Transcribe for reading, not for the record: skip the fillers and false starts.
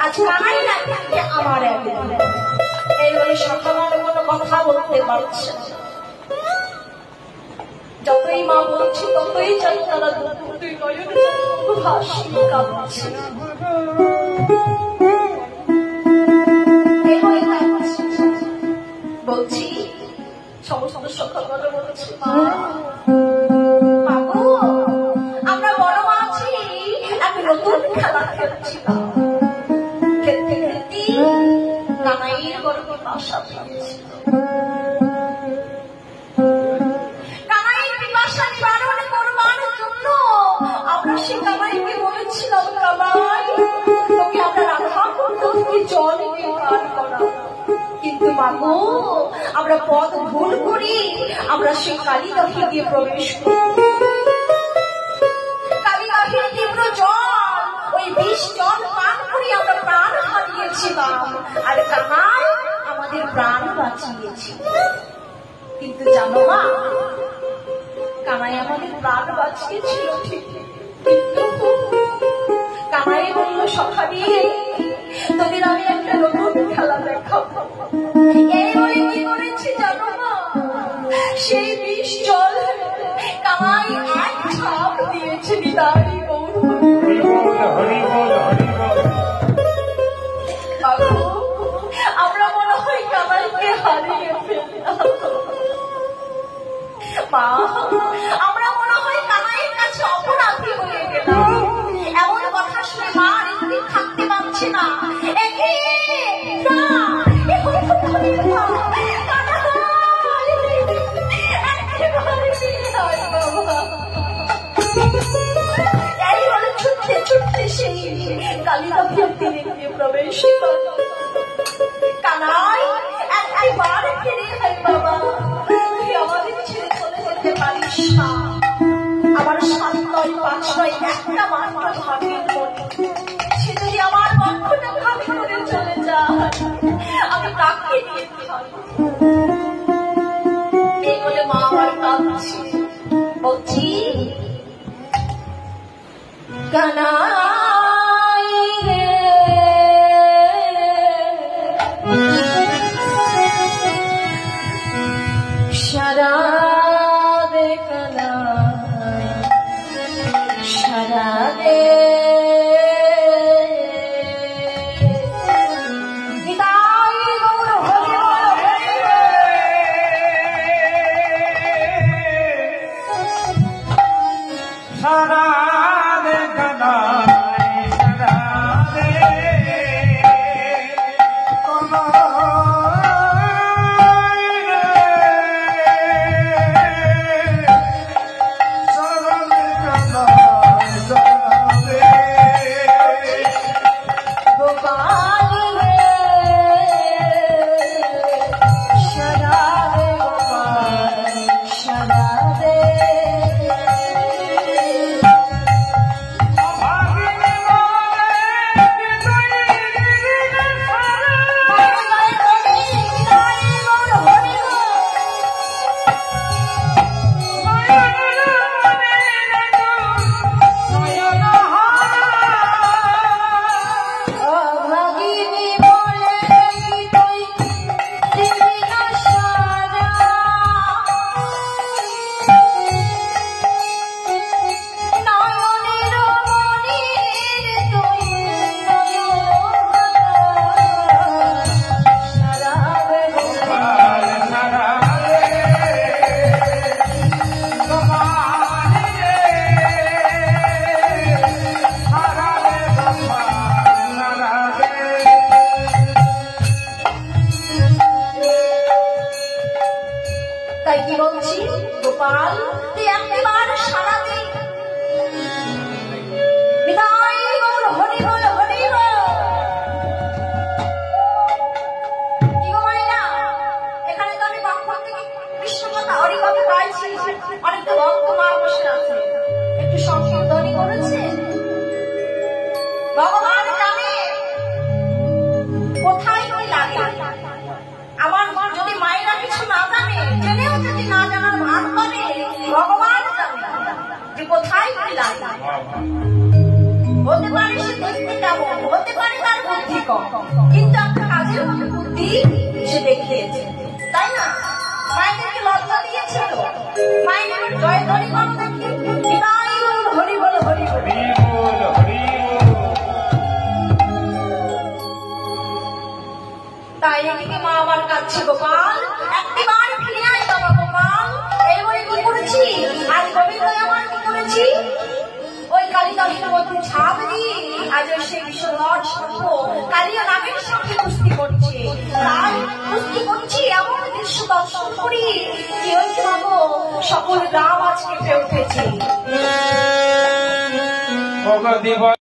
আজ কানাই না থাকে আমার এই বলে সকালে কোনো কথা বলতে পারছে যতই মা বলছি ততই চাই তারা দুই নয়নে হাসি কাঁদছে বলছি সমস্ত সকালে বলছি মা আমরা বড় আছি আমি নতুন খেলা খেলছিলাম খেলতে খেলতে কানাইয়ের গর্ভে বাসা পেয়েছিল কানাইয়ের বাসা নিবারণ করবার জন্য আমরা সে কানাইকে বলেছিলাম কানাই তোকে আমরা রাখা করতে তুমি জল দিয়ে পার করা কিন্তু মাগো আমরা পথ ভুল করি আমরা সেই কালিদাহি দিয়ে প্রবেশ করি কালিদাহির তীব্র জল ওই বিষ জল পান করি আমরা প্রাণ হারিয়েছিলাম আর কানাই আমাদের প্রাণ বাঁচিয়েছিল কিন্তু জানো মা কানাই আমাদের প্রাণ বাঁচিয়েছিল ঠিক কিন্তু কানাই বলল সকালে তোদের আমি একটা নতুন খেলা দেখাবো এই বলে কি করেছি জানো না সেই বিষ জল কানাই এক ঝাঁপ দিয়েছে নিতাই গৌর আমরা মনে হয় কানাইকে হারিয়ে ফেললাম মা আমরা মনে হয় কানাইয়ের কাছে অপরাধী হয়ে গেলাম এমন কথা শুনে মা একদিন থাকতে পারছে না ছুটতে ছুটতে সেই কালিদাহির তীরে গিয়ে প্রবেশ করল কানাই একবার ফিরে হয় বাবা তুই আমাদের ছেড়ে চলে যেতে পারিস না আমার 7 নয় 5 নয় একটা মাত্র ভাগের মনে সে যদি আমার পক্ষটা ভাগে করে চলে যায় আমি তাকে নিয়ে থাকবো এই বলে মা আমার কাঁদছে বলছি কানাই রে সারা দে কানাই সারা দে ভগবান জানে কোথায় কি লাগে। আমার যদি মায়েরা কিছু না জানে, জেনেও যদি না জানার ভান করে, ভগবান জানে। দেখিয়েছে, তাই না? মায়েদেরকে লজ্জা দিয়েছিল। মায়েদের জয় ধ্বনি করো দেখি, বিদায় বল, হরি বল, হরি বল। তাই এদিকে মা আবার কাঁদছে, গোপাল একটিবার ফিরে আয় বাবা গোপাল। এই বলে কি করেছি আজ গোবিন্দ আমার কি করেছি, ওই কালিদাসের মধ্যে ছাপ দিয়ে আজ ওই সেই বিষধর সর্প কালিয়া নাগের সঙ্গে কুস্তি করছে। তাই কুস্তি করছি এমন দৃশ্য দর্শন করি কি ওই মাগো সকল গ্রাম আজ কেঁপে উঠেছে।